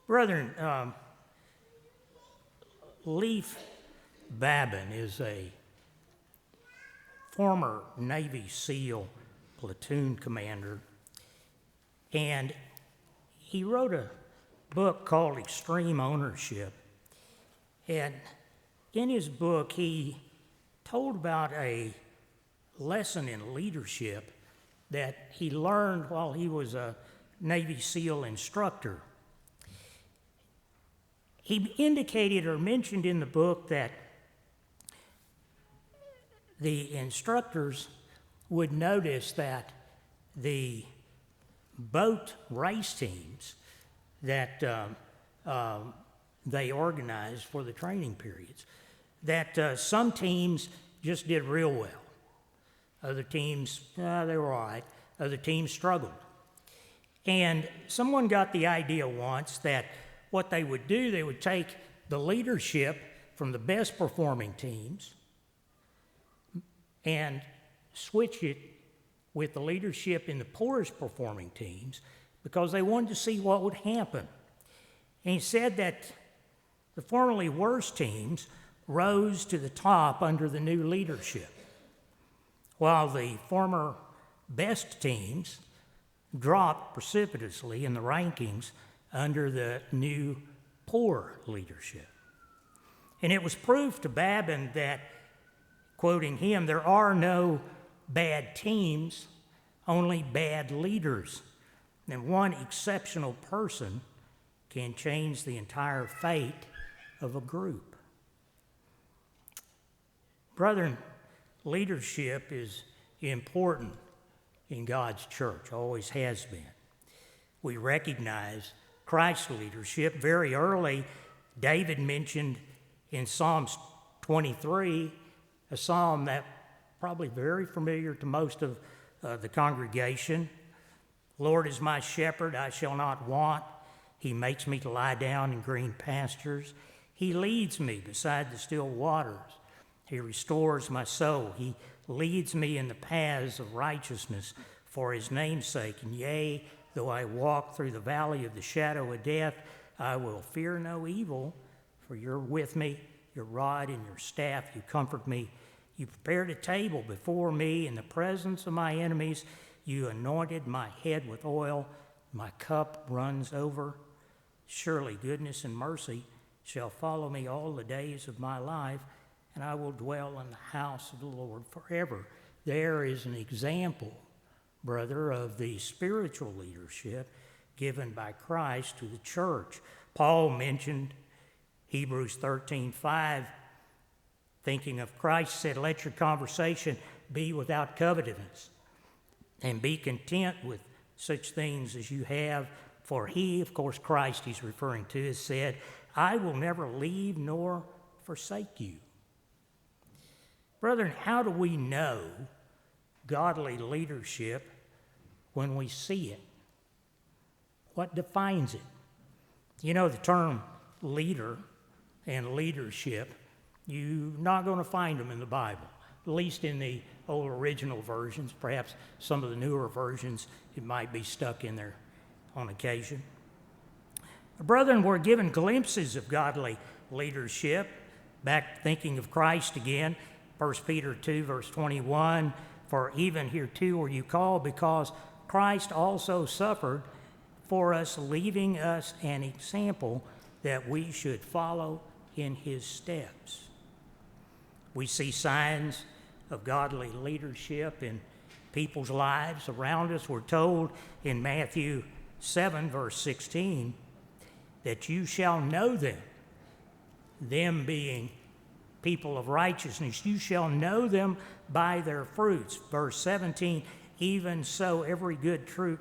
Brethren, Leif Babin is a former Navy SEAL platoon commander, and he wrote a book called Extreme Ownership. And in his book, he told about a lesson in leadership that he learned while he was a Navy SEAL instructor. He indicated or mentioned in the book that the instructors would notice that the boat race teams that they organized for the training periods, that some teams just did real well. Other teams, they were all right. Other teams struggled. And someone got the idea once that what they would do, they would take the leadership from the best performing teams and switch it with the leadership in the poorest performing teams because they wanted to see what would happen. And he said that the formerly worst teams rose to the top under the new leadership, while the former best teams dropped precipitously in the rankings under the new poor leadership. And it was proof to Babin that, quoting him, there are no bad teams, only bad leaders. And one exceptional person can change the entire fate of a group. Brethren, leadership is important in God's church, always has been. We recognize Christ's leadership. Very early, David mentioned in Psalms 23, a psalm that probably very familiar to most of the congregation. Lord is my shepherd, I shall not want. He makes me to lie down in green pastures. He leads me beside the still waters. He restores my soul. He leads me in the paths of righteousness for his name's sake. And yea, though I walk through the valley of the shadow of death, I will fear no evil, for you're with me. Your rod and your staff, you comfort me. You prepared a table before me in the presence of my enemies. You anointed my head with oil. My cup runs over. Surely goodness and mercy shall follow me all the days of my life, and I will dwell in the house of the Lord forever. There is an example, brother, of the spiritual leadership given by Christ to the church. Paul mentioned Hebrews 13:5, thinking of Christ, said, let your conversation be without covetousness, and be content with such things as you have. For he, of course, Christ he's referring to, has said, I will never leave nor forsake you. Brethren, how do we know godly leadership when we see it? What defines it? You know, the term leader and leadership, you're not going to find them in the Bible, at least in the old original versions. Perhaps some of the newer versions, it might be stuck in there on occasion. Brethren, we're given glimpses of godly leadership. Back thinking of Christ again, 1 Peter 2, verse 21, for even hereto were you called, because Christ also suffered for us, leaving us an example that we should follow in his steps. We see signs of godly leadership in people's lives around us. We're told in Matthew 7, verse 16, that you shall know them being people of righteousness. You shall know them by their fruits. Verse 17, even so every good tree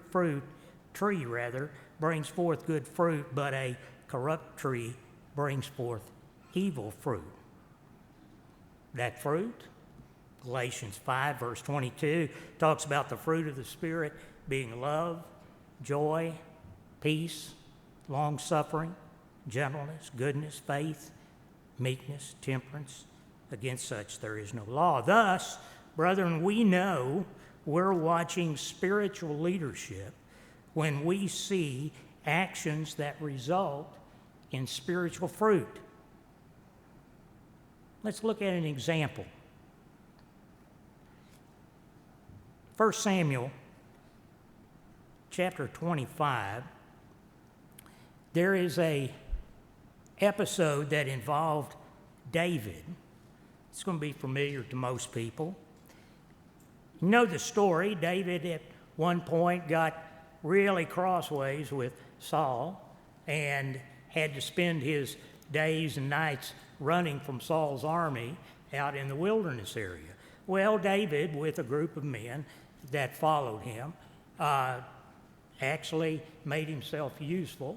brings forth good fruit, but a corrupt tree brings forth evil fruit. That fruit, Galatians 5, verse 22, talks about the fruit of the Spirit being love, joy, peace, long-suffering, gentleness, goodness, faith, meekness, temperance. Against such there is no law. Thus, brethren, we know we're watching spiritual leadership when we see actions that result in spiritual fruit. Let's look at an example. 1 Samuel chapter 25, there is a episode that involved David. It's going to be familiar to most people. You know the story. David at one point got really crossways with Saul and had to spend his days and nights running from Saul's army out in the wilderness area. Well, David, with a group of men that followed him, actually made himself useful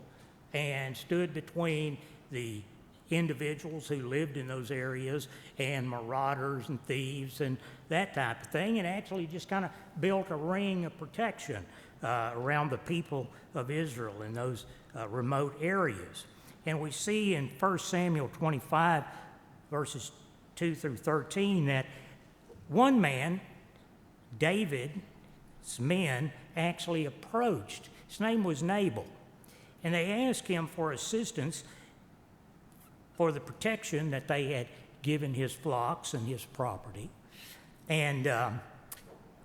and stood between the individuals who lived in those areas and marauders and thieves and that type of thing, and actually just kind of built a ring of protection around the people of Israel in those remote areas. And we see in 1 Samuel 25, verses 2 through 13, that one man, David's men, actually approached. His name was Nabal. And they asked him for assistance for the protection that they had given his flocks and his property. And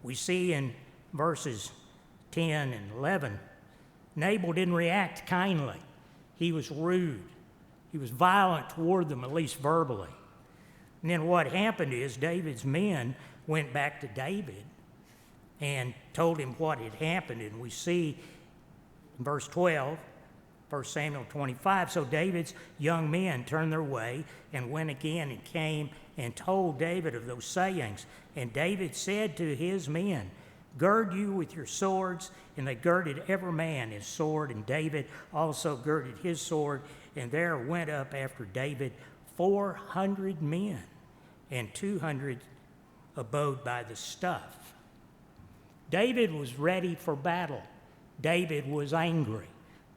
we see in verses 10 and 11, Nabal didn't react kindly. He was rude. He was violent toward them, at least verbally. And then what happened is David's men went back to David and told him what had happened. And we see in verse 12, 1 Samuel 25, so David's young men turned their way and went again and came and told David of those sayings. And David said to his men, "Gird you with your swords." And they girded every man his sword, and David also girded his sword. And there went up after David 400 men, and 200 abode by the stuff. David was ready for battle. David was angry.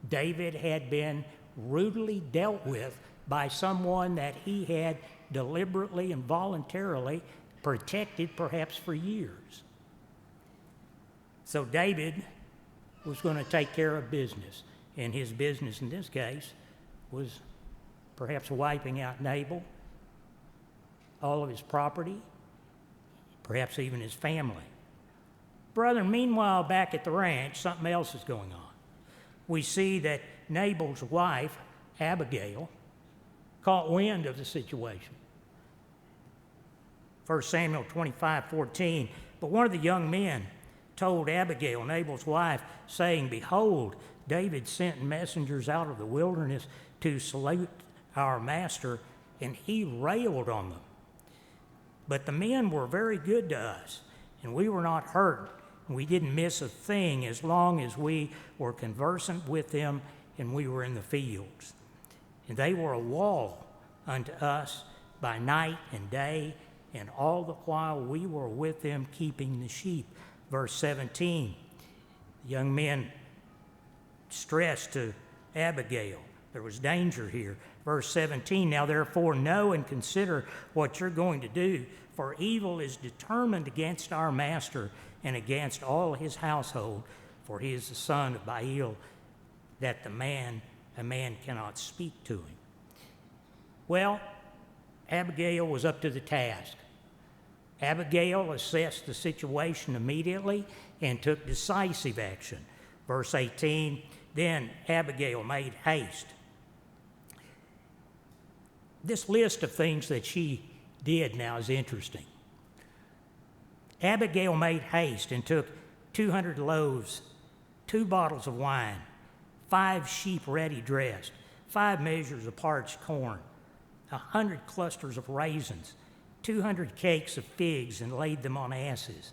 David had been rudely dealt with by someone that he had deliberately and voluntarily protected, perhaps for years. So David was going to take care of business, and his business in this case was perhaps wiping out Nabal, all of his property, perhaps even his family. Brother, meanwhile, back at the ranch, something else is going on. We see that Nabal's wife, Abigail, caught wind of the situation. 1 Samuel 25:14, but one of the young men told Abigail, Nabal's wife, saying, "Behold, David sent messengers out of the wilderness to salute our master, and he railed on them. But the men were very good to us, and we were not hurt. We didn't miss a thing as long as we were conversant with them and we were in the fields. And they were a wall unto us by night and day, and all the while we were with them keeping the sheep." Verse 17, the young men stressed to Abigail there was danger here. Verse 17, "Now therefore know and consider what you're going to do, for evil is determined against our master and against all his household, for he is the son of Baal, that a man cannot speak to him." Well, Abigail was up to the task. Abigail assessed the situation immediately and took decisive action. Verse 18, then Abigail made haste. This list of things that she did now is interesting. Abigail made haste and took 200 loaves, 2 bottles of wine, 5 sheep ready dressed, 5 measures of parched corn, 100 clusters of raisins, 200 cakes of figs, and laid them on asses.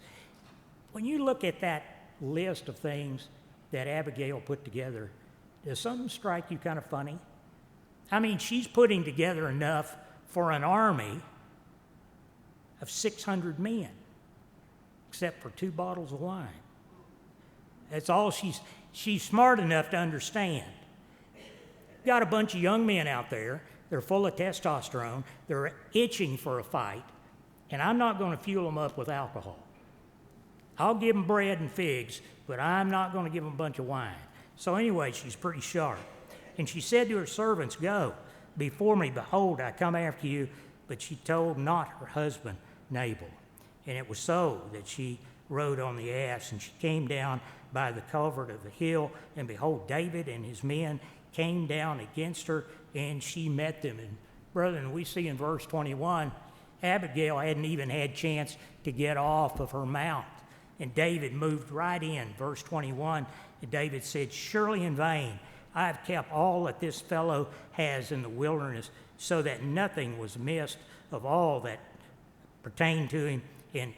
When you look at that list of things that Abigail put together, does something strike you kind of funny? I mean, she's putting together enough for an army of 600 men, except for 2 bottles of wine. That's all she's smart enough to understand. Got a bunch of young men out there. They're full of testosterone. They're itching for a fight, and I'm not going to fuel them up with alcohol. I'll give them bread and figs, but I'm not going to give them a bunch of wine. So anyway, she's pretty sharp. And she said to her servants, "Go before me, behold, I come after you." But she told not her husband Nabal. And it was so that she rode on the ass, and she came down by the covert of the hill, and behold, David and his men came down against her, and she met them. And brethren, we see in verse 21, Abigail hadn't even had chance to get off of her mount, and David moved right in. Verse 21, and David said, "Surely in vain I have kept all that this fellow has in the wilderness, so that nothing was missed of all that pertained to him, and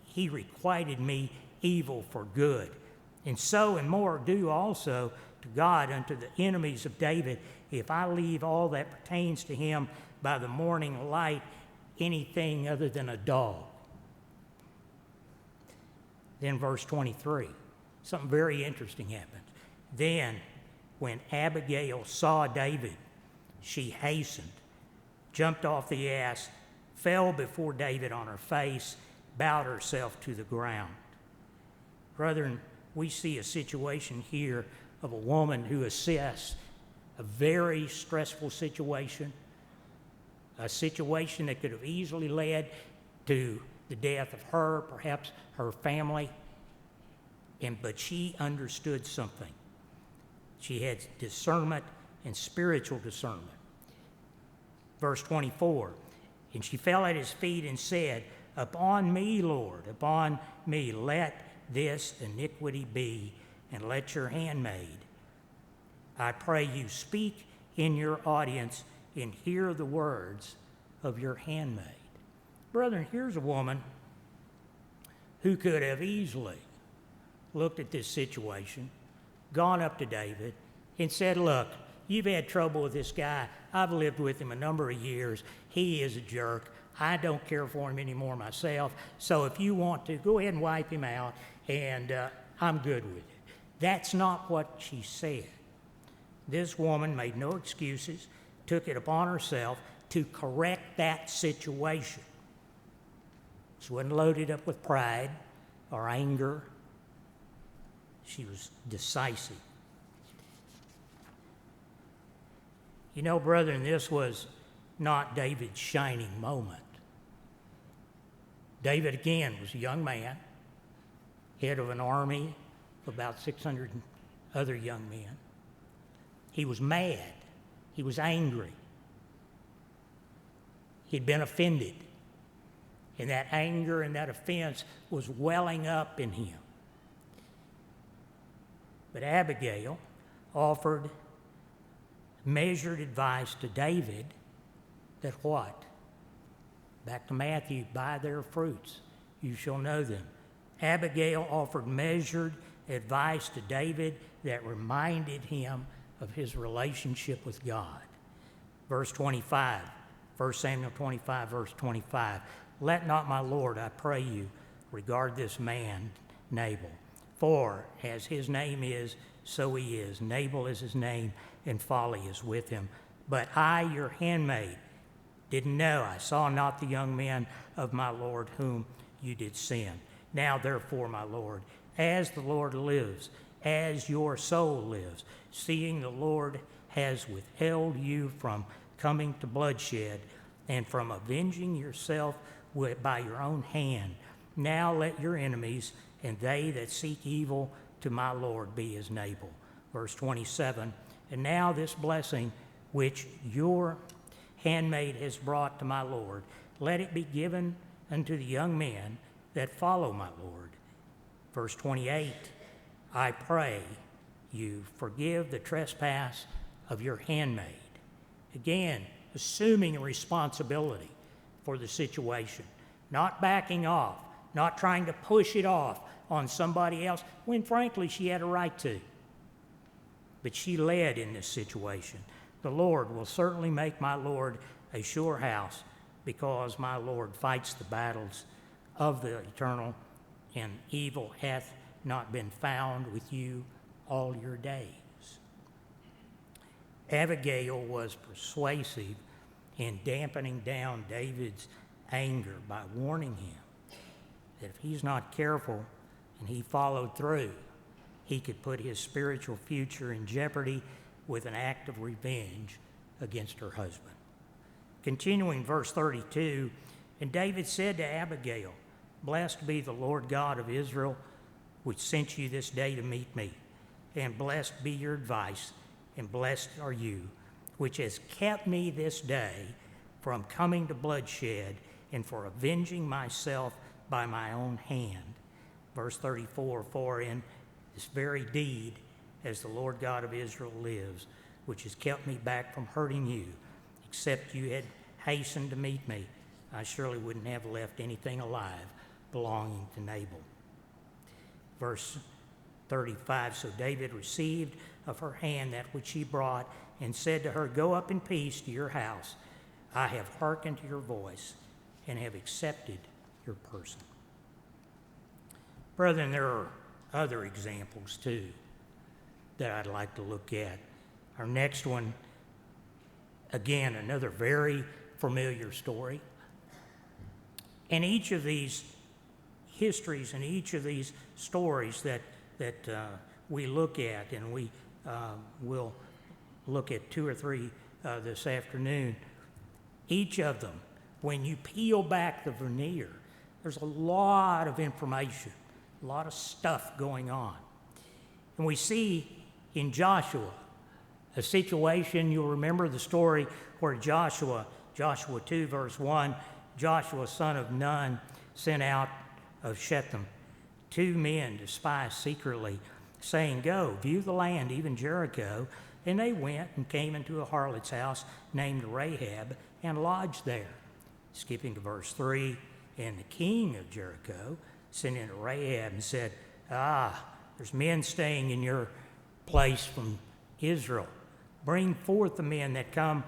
he requited me evil for good. And so and more do also to God unto the enemies of David, if I leave all that pertains to him by the morning light, anything other than a dog." Then verse 23, something very interesting happens. Then when Abigail saw David, she hastened, jumped off the ass, fell before David on her face, bowed herself to the ground. Brethren, we see a situation here of a woman who assessed a very stressful situation, a situation that could have easily led to the death of her, perhaps her family, but she understood something. She had discernment and spiritual discernment. Verse 24, and she fell at his feet and said, "Upon me, Lord, upon me, let this iniquity be, and let your handmaid, I pray you, speak in your audience and hear the words of your handmaid." Brethren, here's a woman who could have easily looked at this situation, gone up to David, and said, "Look, you've had trouble with this guy. I've lived with him a number of years. He is a jerk. I don't care for him anymore myself. So if you want to, go ahead and wipe him out, and I'm good with it." That's not what she said. This woman made no excuses, took it upon herself to correct that situation. She wasn't loaded up with pride or anger. She was decisive. You know, brethren, this was not David's shining moment. David, again, was a young man, head of an army of about 600 other young men. He was mad. He was angry. He'd been offended. And that anger and that offense was welling up in him. But Abigail offered measured advice to David that what? Back to Matthew, "By their fruits you shall know them." Abigail offered measured advice to David that reminded him of his relationship with God. Verse 25, 1 Samuel 25, verse 25. "Let not my Lord, I pray you, regard this man, Nabal. For as his name is, so he is. Nabal is his name, and folly is with him. But I, your handmaid, didn't know. I saw not the young men of my Lord whom you did send. Now therefore, my Lord, as the Lord lives, as your soul lives, seeing the Lord has withheld you from coming to bloodshed and from avenging yourself by your own hand, now let your enemies and they that seek evil to my Lord be as Nabal." Verse 27, "And now this blessing which your handmaid has brought to my Lord, let it be given unto the young men that follow my Lord." Verse 28, "I pray you forgive the trespass of your handmaid." Again, assuming a responsibility for the situation, not backing off, not trying to push it off on somebody else, when frankly she had a right to. But she led in this situation. "The Lord will certainly make my Lord a sure house, because my Lord fights the battles of the eternal, and evil hath not been found with you all your days." Abigail was persuasive in dampening down David's anger by warning him that if he's not careful and he followed through, he could put his spiritual future in jeopardy with an act of revenge against her husband. Continuing verse 32, and David said to Abigail, "Blessed be the Lord God of Israel, which sent you this day to meet me. And blessed be your advice, and blessed are you, which has kept me this day from coming to bloodshed and for avenging myself by my own hand." Verse 34, "For in this very deed, as the Lord God of Israel lives, which has kept me back from hurting you, except you had hastened to meet me, I surely wouldn't have left anything alive belonging to Nabal." Verse 35, "So David received of her hand that which she brought, and said to her, Go up in peace to your house. I have hearkened to your voice, and have accepted your person." Brethren, there are other examples too that I'd like to look at. Our next one, again, another very familiar story. And each of these histories and each of these stories that we look at, and we will look at 2 or 3 this afternoon, each of them, when you peel back the veneer, there's a lot of information, a lot of stuff going on. And we see in Joshua a situation, you'll remember the story where Joshua 2 verse 1, Joshua son of Nun sent out of Shechem 2 men to spy secretly, saying, "Go, view the land, even Jericho." And they went and came into a harlot's house named Rahab and lodged there. Skipping to verse 3, and the king of Jericho sent in to Rahab and said, "There's men staying in your place from Israel. Bring forth the men that come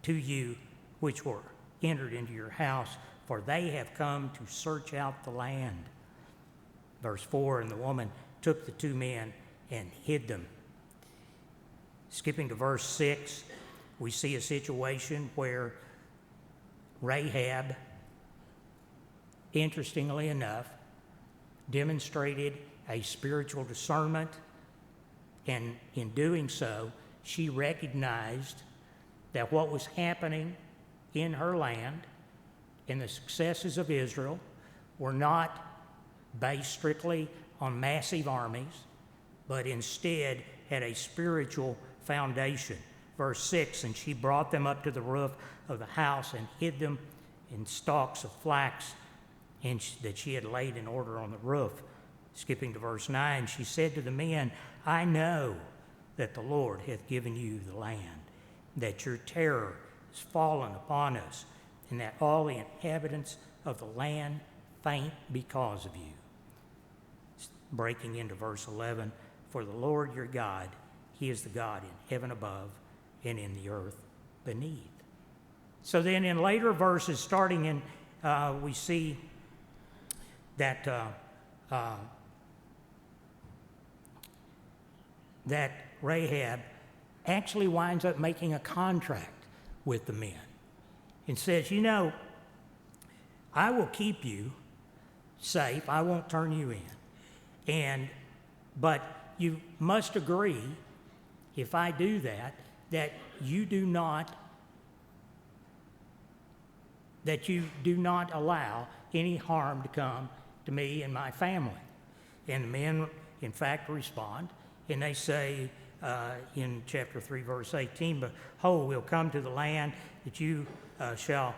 to you, which were entered into your house, for they have come to search out the land." Verse 4, and the woman took the 2 men and hid them. Skipping to verse 6, we see a situation where Rahab, interestingly enough, demonstrated a spiritual discernment, and in doing so, she recognized that what was happening in her land and the successes of Israel were not based strictly on massive armies, but instead had a spiritual foundation. Verse 6, and she brought them up to the roof of the house and hid them in stalks of flax that she had laid in order on the roof. Skipping to verse 9, she said to the men, "I know that the Lord hath given you the land, that your terror is fallen upon us, and that all the inhabitants of the land faint because of you." Breaking into verse 11, "For the Lord your God, he is the God in heaven above and in the earth beneath." So then in later verses, starting in, we see that that Rahab actually winds up making a contract with the men and says, "I will keep you safe. I won't turn you in. But you must agree, if I do that, that you do not allow any harm to come to me and my family." And the men, in fact, respond, and they say in chapter 3, verse 18, "Behold, we'll come to the land that you shall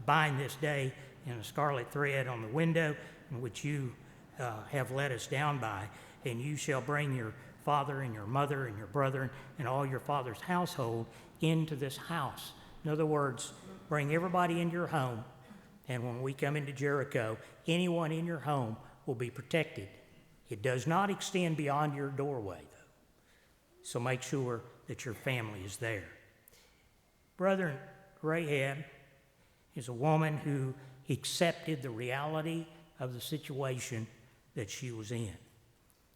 bind this day in a scarlet thread on the window, in which you have let us down by, and you shall bring your father and your mother and your brother and all your father's household into this house." In other words, bring everybody into your home, and when we come into Jericho, anyone in your home will be protected. It does not extend beyond your doorway, though. So make sure that your family is there. Brethren, Rahab is a woman who accepted the reality of the situation that she was in.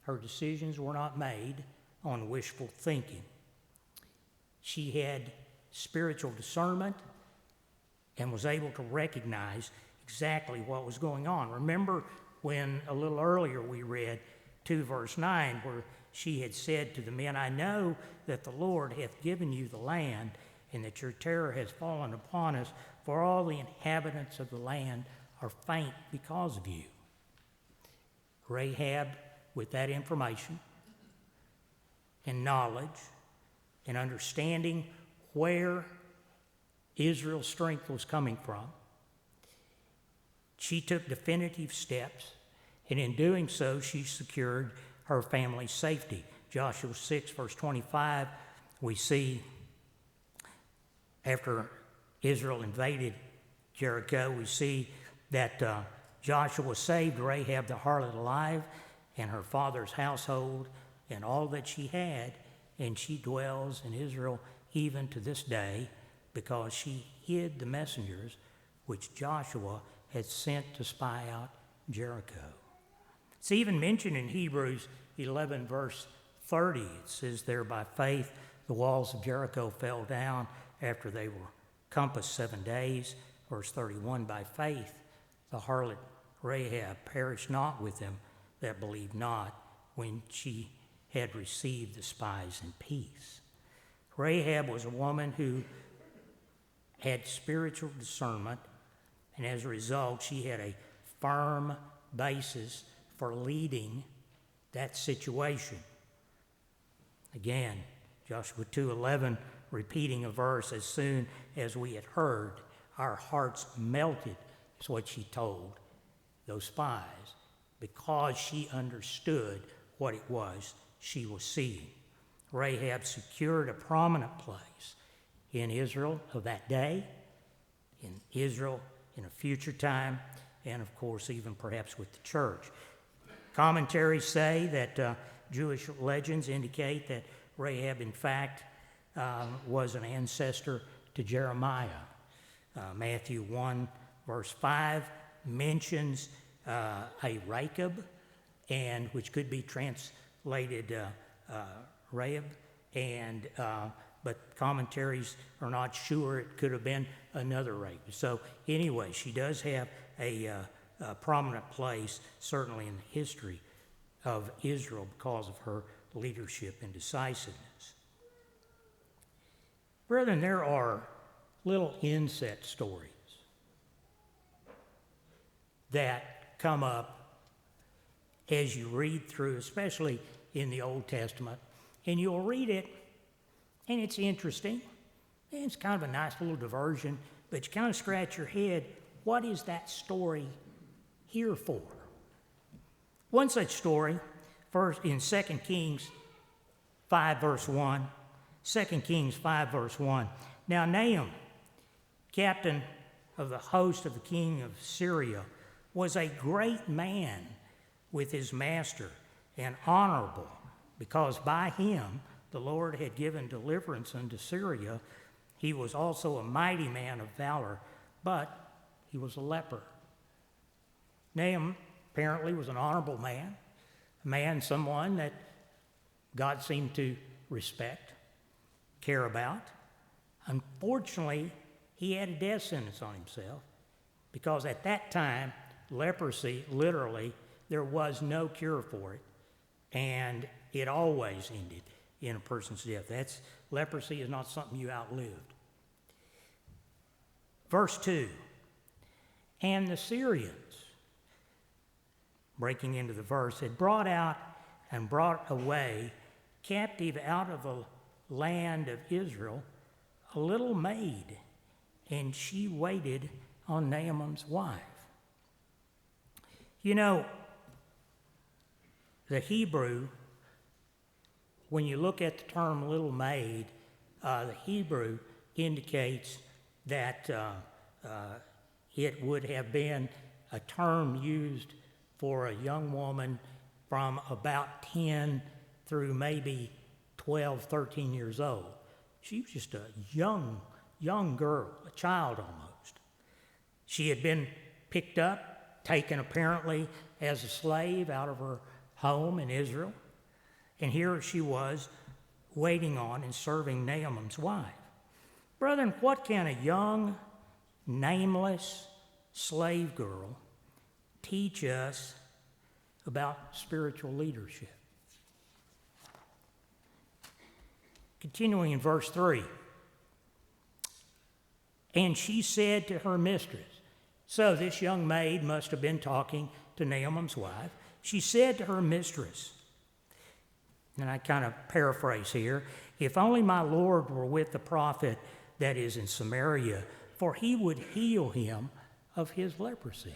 Her decisions were not made on wishful thinking. She had spiritual discernment and was able to recognize exactly what was going on. Remember when a little earlier we read 2 verse 9, where she had said to the men, I know that the Lord hath given you the land, and that your terror has fallen upon us, for all the inhabitants of the land are faint because of you. Rahab, with that information and knowledge and understanding where Israel's strength was coming from, she took definitive steps, and in doing so, she secured her family's safety. Joshua 6, verse 25, we see after Israel invaded Jericho, we see that Joshua saved Rahab the harlot alive and her father's household and all that she had, and she dwells in Israel even to this day because she hid the messengers which Joshua had sent to spy out Jericho. It's even mentioned in Hebrews 11, verse 30. It says there, by faith the walls of Jericho fell down after they were compassed 7 days. Verse 31, by faith the harlot Rahab perished not with them that believed not, when she had received the spies in peace. Rahab was a woman who had spiritual discernment, and as a result, she had a firm basis for leading that situation. Again, Joshua 2:11, repeating a verse, as soon as we had heard, our hearts melted, is what she told those spies, because she understood what it was she was seeing. Rahab secured a prominent place in Israel of that day, in Israel in a future time, and of course even perhaps with the church. Commentaries say that Jewish legends indicate that Rahab in fact was an ancestor to Jeremiah. Matthew 1 verse 5 mentions a Rachab, and which could be translated Rahab, and but commentaries are not sure. It could have been another Rahab. So anyway, she does have a prominent place, certainly in the history of Israel, because of her leadership and decisiveness. Brethren, there are little inset stories that come up as you read through, especially in the Old Testament, and you'll read it, and it's interesting, and it's kind of a nice little diversion, but you kind of scratch your head, what is that story here for? One such story, first in 2 Kings 5 verse 1, 2 Kings 5 verse 1. Now Nahum, captain of the host of the king of Syria, was a great man with his master and honorable, because by him the Lord had given deliverance unto Syria. He was also a mighty man of valor, but he was a leper. Nahum apparently was an honorable man, someone that God seemed to respect, care about. Unfortunately, he had a death sentence on himself, because at that time, leprosy, literally, there was no cure for it, and it always ended in a person's death. Leprosy is not something you outlived. Verse 2, and the Syrians, breaking into the verse, had brought out and brought away captive out of the land of Israel a little maid, and she waited on Naaman's wife. You know, the Hebrew, when you look at the term little maid, the Hebrew indicates that it would have been a term used for a young woman from about 10 through maybe 12, 13 years old. She was just a young girl, a child almost. She had been picked up, taken apparently as a slave out of her home in Israel, and here she was waiting on and serving Naaman's wife. Brethren, what can a young, nameless slave girl teach us about spiritual leadership. Continuing in verse 3. And she said to her mistress, so this young maid must have been talking to Naaman's wife. She said to her mistress, and I kind of paraphrase here, if only my Lord were with the prophet that is in Samaria, for he would heal him of his leprosy.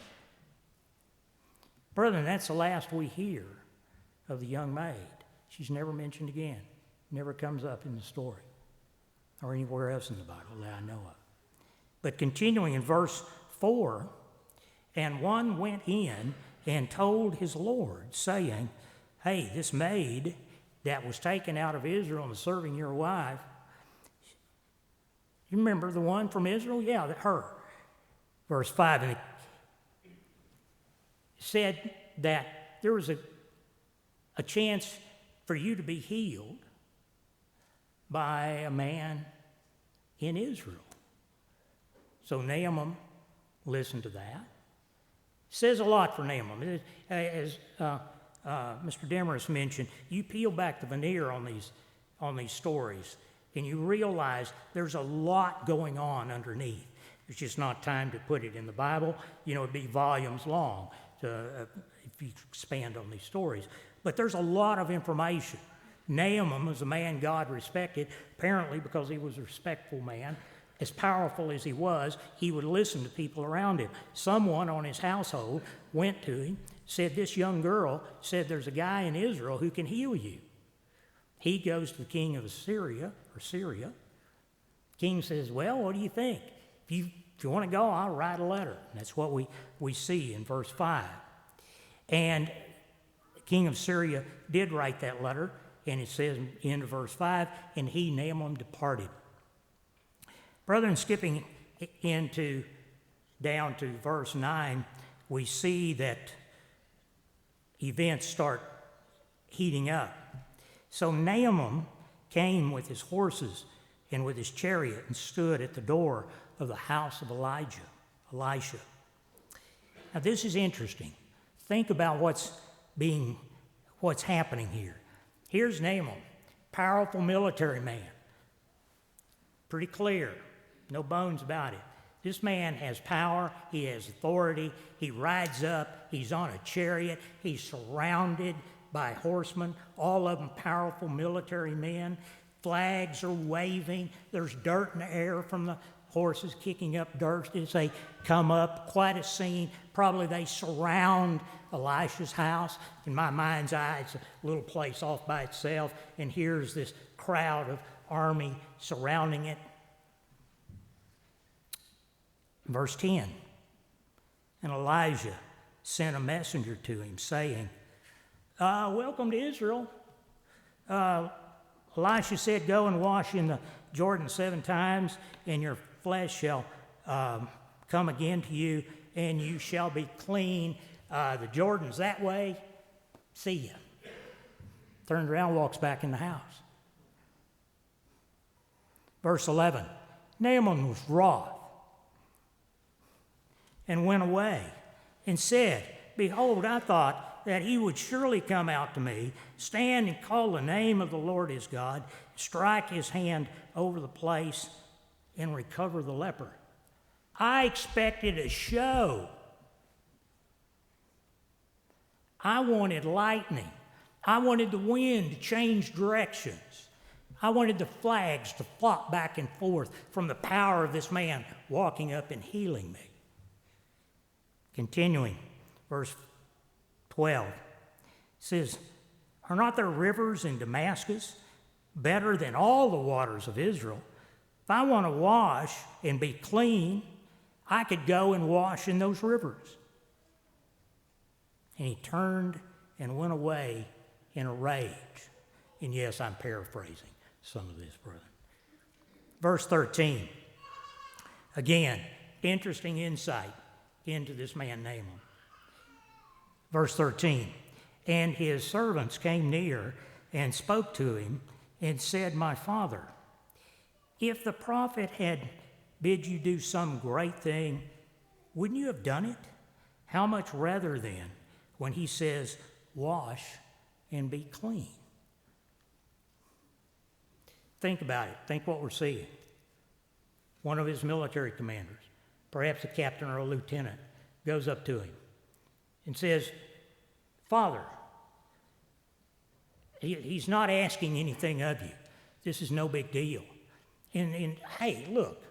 Brethren, that's the last we hear of the young maid. She's never mentioned again. Never comes up in the story or anywhere else in the Bible that I know of. But continuing in verse 4, and one went in and told his Lord, saying, hey, this maid that was taken out of Israel and serving your wife, you remember the one from Israel? Yeah, her. Verse 5, and it said that there was a chance for you to be healed by a man in Israel. So Naaman listened to that. Says a lot for Naaman. As Mr. Demarest mentioned, you peel back the veneer on these stories, and you realize there's a lot going on underneath. There's just not time to put it in the Bible. You know, it'd be volumes long if you expand on these stories. But there's a lot of information. Naaman was a man God respected, apparently because he was a respectful man. As powerful as he would listen to people around him. Someone on his household went to him, said, this young girl said there's a guy in Israel who can heal you. He goes to the king of Syria. The king says, well, what do you think? If you want to go, I'll write a letter. And that's what we see in verse 5. And the king of Syria did write that letter, and it says in verse 5, and he, Naaman, departed. Brethren, skipping down to verse 9, we see that events start heating up. So Naaman came with his horses and with his chariot and stood at the door of the house of Elisha. Now this is interesting. Think about what's happening here. Here's Naaman, powerful military man. Pretty clear. No bones about it. This man has power. He has authority. He rides up. He's on a chariot. He's surrounded by horsemen, all of them powerful military men. Flags are waving. There's dirt in the air from the horses kicking up dirt as they come up. Quite a scene. Probably they surround Elisha's house. In my mind's eye, it's a little place off by itself. And here's this crowd of army surrounding it. Verse 10, and Elijah sent a messenger to him, saying, welcome to Israel. Elisha said, go and wash in the Jordan 7 times, and your flesh shall come again to you, and you shall be clean. The Jordan's that way. See ya. Turns around, walks back in the house. Verse 11, Naaman was wroth, and went away, and said, behold, I thought that he would surely come out to me, stand and call the name of the Lord his God, strike his hand over the place, and recover the leper. I expected a show. I wanted lightning. I wanted the wind to change directions. I wanted the flags to flop back and forth from the power of this man walking up and healing me. Continuing, verse 12 says, are not there rivers in Damascus better than all the waters of Israel? If I want to wash and be clean, I could go and wash in those rivers. And he turned and went away in a rage. And yes, I'm paraphrasing some of this, brother. Verse 13, again, interesting insight into this man Naaman. Verse 13, and his servants came near and spoke to him and said, my father, if the prophet had bid you do some great thing, wouldn't you have done it? How much rather then when he says, wash and be clean. Think about it. Think what we're seeing. One of his military commanders, perhaps a captain or a lieutenant, goes up to him and says, Father, he's not asking anything of you. This is no big deal. And hey, look,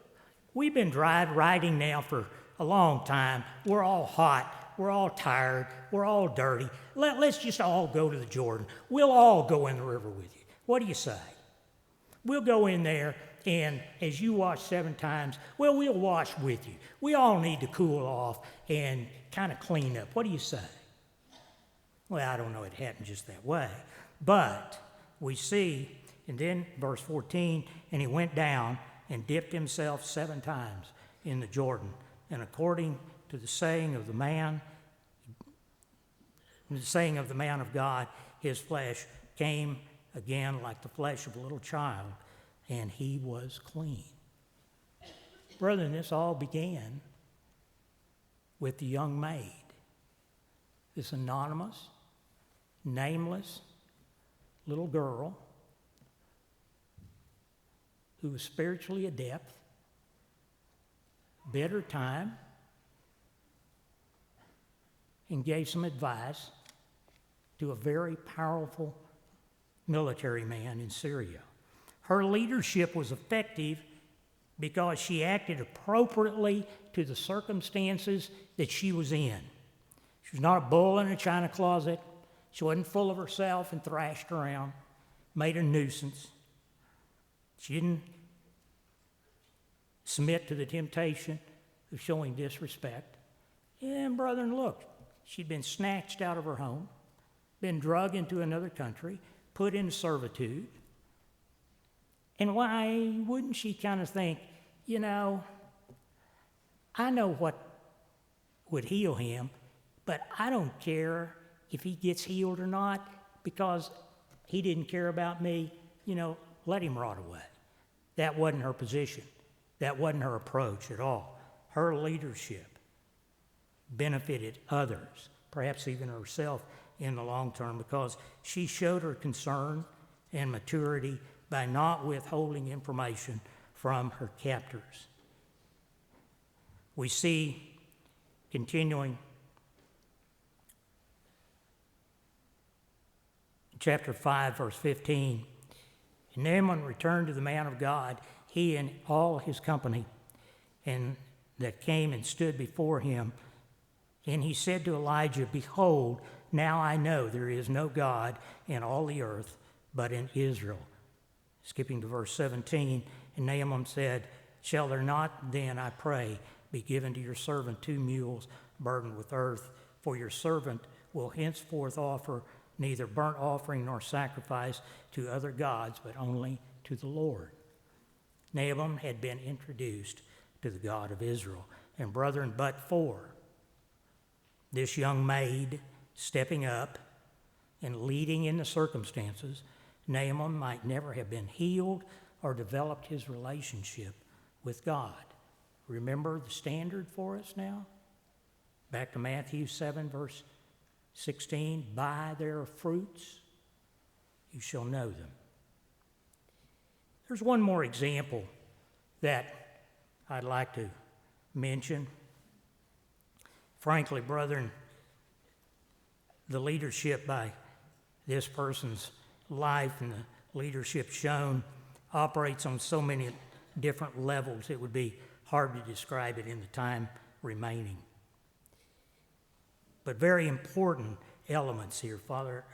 we've been riding now for a long time. We're all hot. We're all tired. We're all dirty. Let's just all go to the Jordan. We'll all go in the river with you. What do you say? We'll go in there, and as you wash 7 times, well, we'll wash with you. We all need to cool off and kind of clean up. What do you say? Well, I don't know. It happened just that way. But we see, and then verse 14, and he went down and dipped himself 7 times in the Jordan. And according to the saying of the man of God, his flesh came again like the flesh of a little child, and he was clean. Brethren, this all began with the young maid, this anonymous, nameless little girl who was spiritually adept, bid her time, and gave some advice to a very powerful military man in Syria. Her leadership was effective because she acted appropriately to the circumstances that she was in. She was not a bull in a china closet. She wasn't full of herself and thrashed around, made a nuisance. She didn't submit to the temptation of showing disrespect. And brethren, look, she'd been snatched out of her home, been drugged into another country, put in servitude. And why wouldn't she kind of think, you know, I know what would heal him, but I don't care if he gets healed or not because he didn't care about me. You know, let him rot away. That wasn't her position. That wasn't her approach at all. Her leadership benefited others, perhaps even herself in the long term, because she showed her concern and maturity by not withholding information from her captors. We see, continuing, chapter 5, verse 15, and Naaman returned to the man of God, he and all his company, and that came and stood before him. And he said to Elijah, Behold, now I know there is no God in all the earth but in Israel. Skipping to verse 17, and Naaman said, Shall there not then, I pray, be given to your servant 2 mules burdened with earth? For your servant will henceforth offer neither burnt offering nor sacrifice to other gods, but only to the Lord. Naaman had been introduced to the God of Israel. And brethren, but for this young maid stepping up and leading in the circumstances, Naaman might never have been healed or developed his relationship with God. Remember the standard for us now? Back to Matthew 7, verse 16, By their fruits you shall know them. There's one more example that I'd like to mention. Frankly, brethren, the leadership by this person's life and the leadership shown operates on so many different levels, it would be hard to describe it in the time remaining. But very important elements here, Father,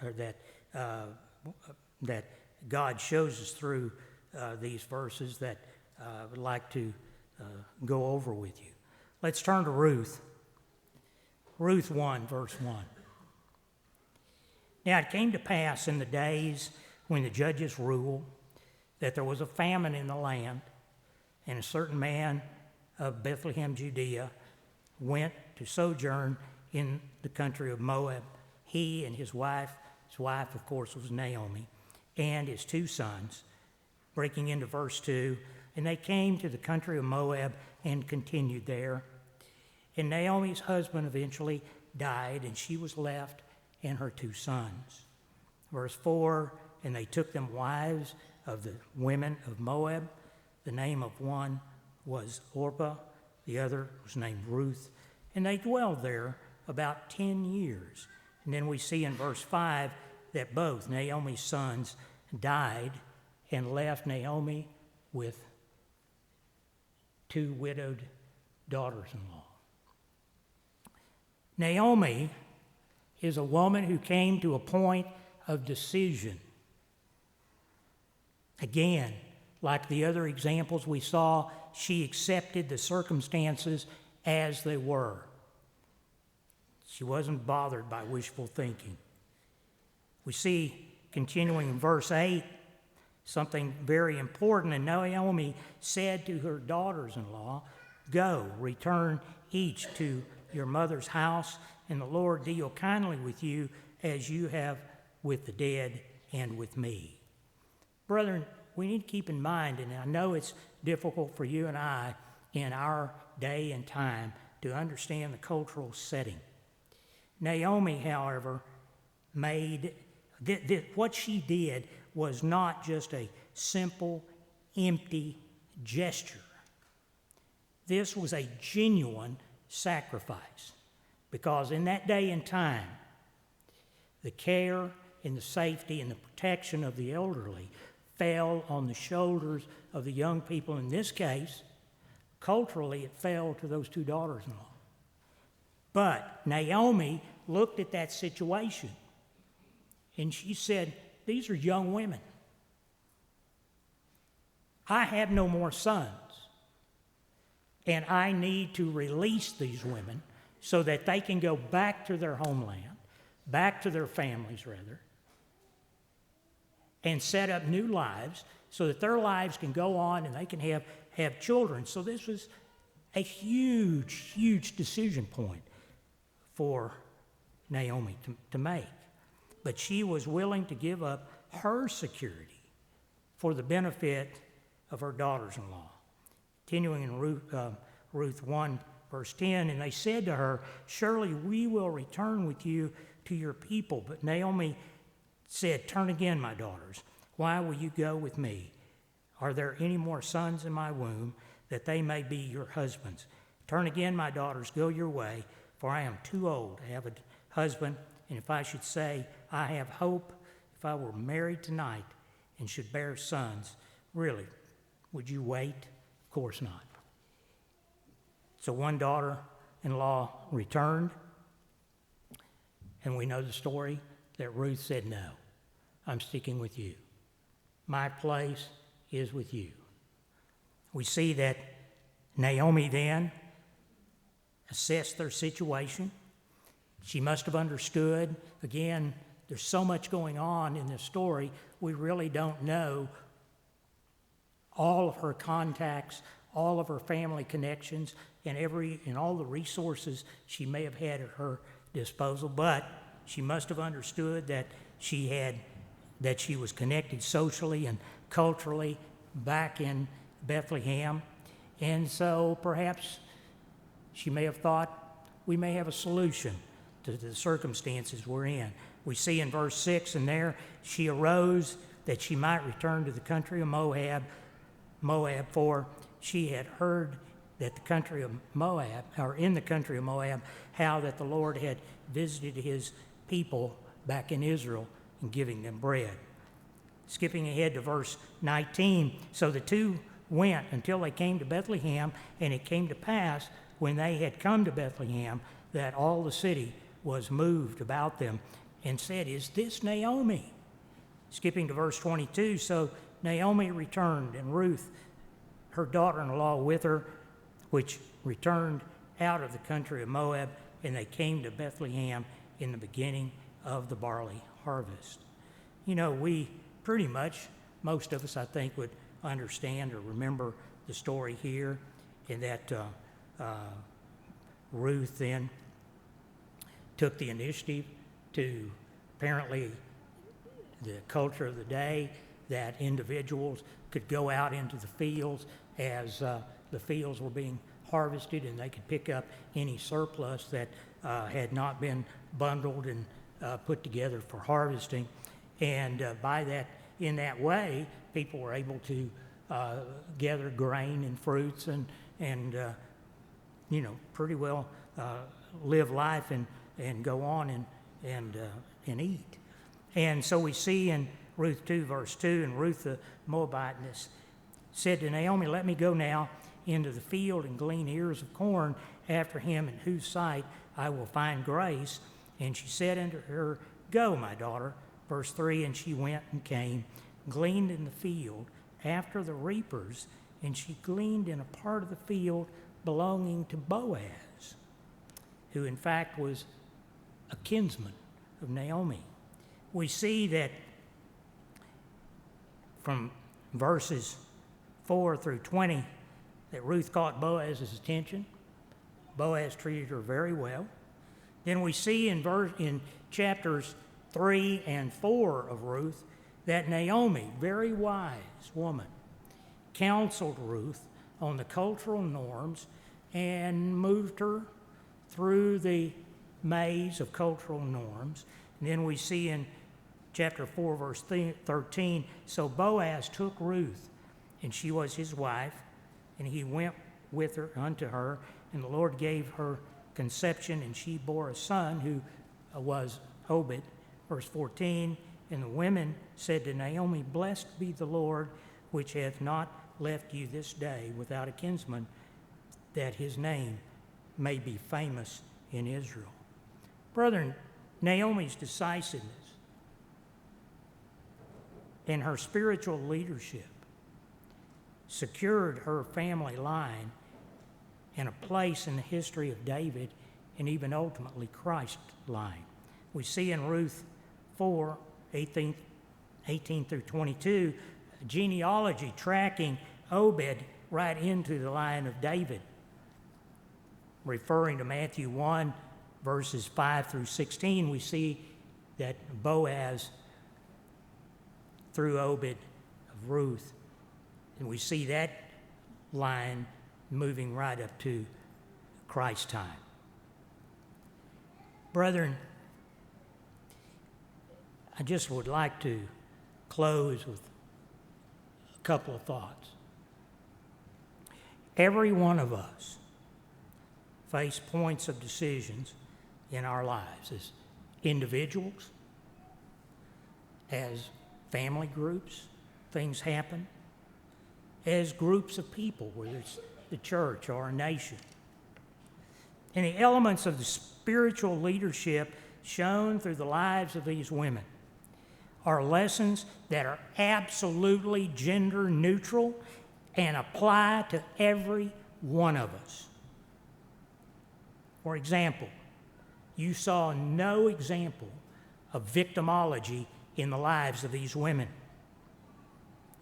that God shows us through these verses that I would like to go over with you. Let's turn to Ruth. Ruth 1, verse 1. Now it came to pass in the days when the judges ruled that there was a famine in the land, and a certain man of Bethlehem, Judea, went to sojourn in the country of Moab. He and his wife, of course, was Naomi, and his 2 sons. Breaking into verse 2, and they came to the country of Moab and continued there. And Naomi's husband eventually died, and she was left and her 2 sons. Verse 4, and they took them wives of the women of Moab. The name of one was Orpah, the other was named Ruth, and they dwelled there about 10 years. And then we see in verse 5 that both Naomi's sons died and left Naomi with 2 widowed daughters-in-law. Naomi is a woman who came to a point of decision. Again, like the other examples we saw, she accepted the circumstances as they were. She wasn't bothered by wishful thinking. We see, continuing in verse 8, something very important. And Naomi said to her daughters-in-law, "Go, return each to your mother's house, and the Lord deal kindly with you as you have with the dead and with me." Brethren, we need to keep in mind, and I know it's difficult for you and I in our day and time to understand the cultural setting. Naomi, however, what she did was not just a simple, empty gesture. This was a genuine sacrifice, because in that day and time, the care and the safety and the protection of the elderly fell on the shoulders of the young people. In this case, culturally, it fell to those 2 daughters-in-law. But Naomi looked at that situation and she said, "These are young women. I have no more sons, and I need to release these women so that they can go back to their homeland, back to their families rather, and set up new lives so that their lives can go on and they can have children." So this was a huge, huge decision point for Naomi to make. But she was willing to give up her security for the benefit of her daughters-in-law. Continuing in Ruth 1, verse 10, and they said to her, "Surely we will return with you to your people." But Naomi said, "Turn again, my daughters. Why will you go with me? Are there any more sons in my womb, that they may be your husbands? Turn again, my daughters, go your way, for I am too old to have a husband. And if I should say, I have hope, if I were married tonight and should bear sons, really, would you wait? Of course not." So one daughter-in-law returned, and we know the story that Ruth said, "No, I'm sticking with you. My place is with you." We see that Naomi then assessed their situation. She must have understood. Again, there's so much going on in this story, we really don't know all of her contacts, all of her family connections, and all the resources she may have had at her disposal. But she must have understood that she was connected socially and culturally back in Bethlehem. And so perhaps she may have thought, we may have a solution to the circumstances we're in. We see in verse 6, and there she arose that she might return to the country of Moab, for she had heard that the country of Moab, or in the country of Moab, how that the Lord had visited his people back in Israel and giving them bread. Skipping ahead to verse 19, so the 2 went until they came to Bethlehem, and it came to pass when they had come to Bethlehem that all the city was moved about them and said, "Is this Naomi?" Skipping to verse 22, so Naomi returned, and Ruth, her daughter-in-law, with her, which returned out of the country of Moab, and they came to Bethlehem in the beginning of the barley harvest. You know, we pretty much, most of us, I think, would understand or remember the story here, and that Ruth then took the initiative to, apparently the culture of the day, that individuals could go out into the fields as the fields were being harvested, and they could pick up any surplus that had not been bundled and put together for harvesting. And in that way, people were able to gather grain and fruits and pretty well live life and go on and eat. And so we see in Ruth 2, verse 2, and Ruth the Moabitess said to Naomi, "Let me go now into the field and glean ears of corn after him in whose sight I will find grace." And she said unto her, "Go, my daughter." Verse 3, and she went and came, gleaned in the field after the reapers, and she gleaned in a part of the field belonging to Boaz, who in fact was a kinsman of Naomi. We see that from verses 4 through 20 that Ruth caught Boaz's attention. Boaz treated her very well. Then we see in chapters 3 and 4 of Ruth that Naomi, very wise woman, counseled Ruth on the cultural norms and moved her through the maze of cultural norms. And then we see in chapter 4, verse 13, so Boaz took Ruth, and she was his wife, and he went with her unto her, and the Lord gave her conception, and she bore a son who was Obed. Verse 14, and the women said to Naomi, "Blessed be the Lord, which hath not left you this day without a kinsman, that his name may be famous in Israel." Brethren, Naomi's decisiveness and her spiritual leadership secured her family line and a place in the history of David and even ultimately Christ's line. We see in Ruth 4, 18 through 22, a genealogy tracking Obed right into the line of David. Referring to Matthew 1, verses 5 through 16, we see that Boaz through Obed of Ruth, and we see that line moving right up to Christ's time. Brethren, I just would like to close with a couple of thoughts. Every one of us face points of decisions in our lives as individuals, as family groups, things happen, as groups of people, whether it's the church or a nation. And the elements of the spiritual leadership shown through the lives of these women are lessons that are absolutely gender neutral and apply to every one of us. For example, you saw no example of victimology in the lives of these women.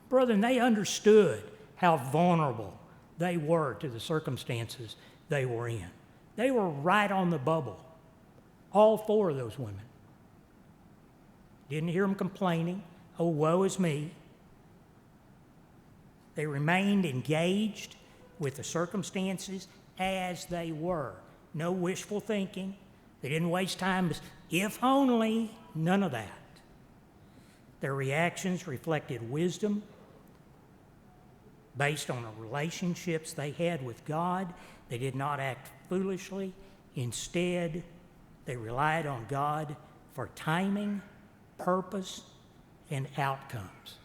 Brethren, they understood how vulnerable they were to the circumstances they were in. They were right on the bubble, all four of those women. Didn't hear them complaining, "Oh, woe is me." They remained engaged with the circumstances as they were. No wishful thinking. They didn't waste time, if only, none of that. Their reactions reflected wisdom based on the relationships they had with God. They did not act foolishly. Instead, they relied on God for timing, purpose, and outcomes.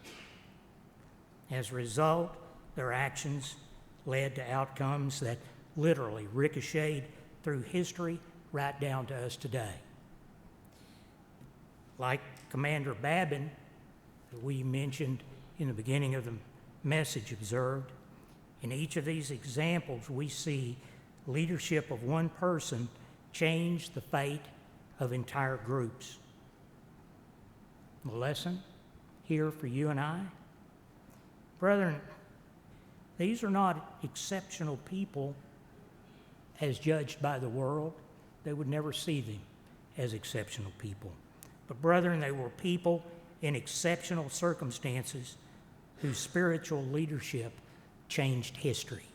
As a result, their actions led to outcomes that literally ricocheted through history right down to us today. Like Commander Babin, that we mentioned in the beginning of the message, observed, in each of these examples we see leadership of one person change the fate of entire groups. The lesson here for you and I, brethren, these are not exceptional people as judged by the world. They would never see them as exceptional people. But brethren, they were people in exceptional circumstances whose spiritual leadership changed history.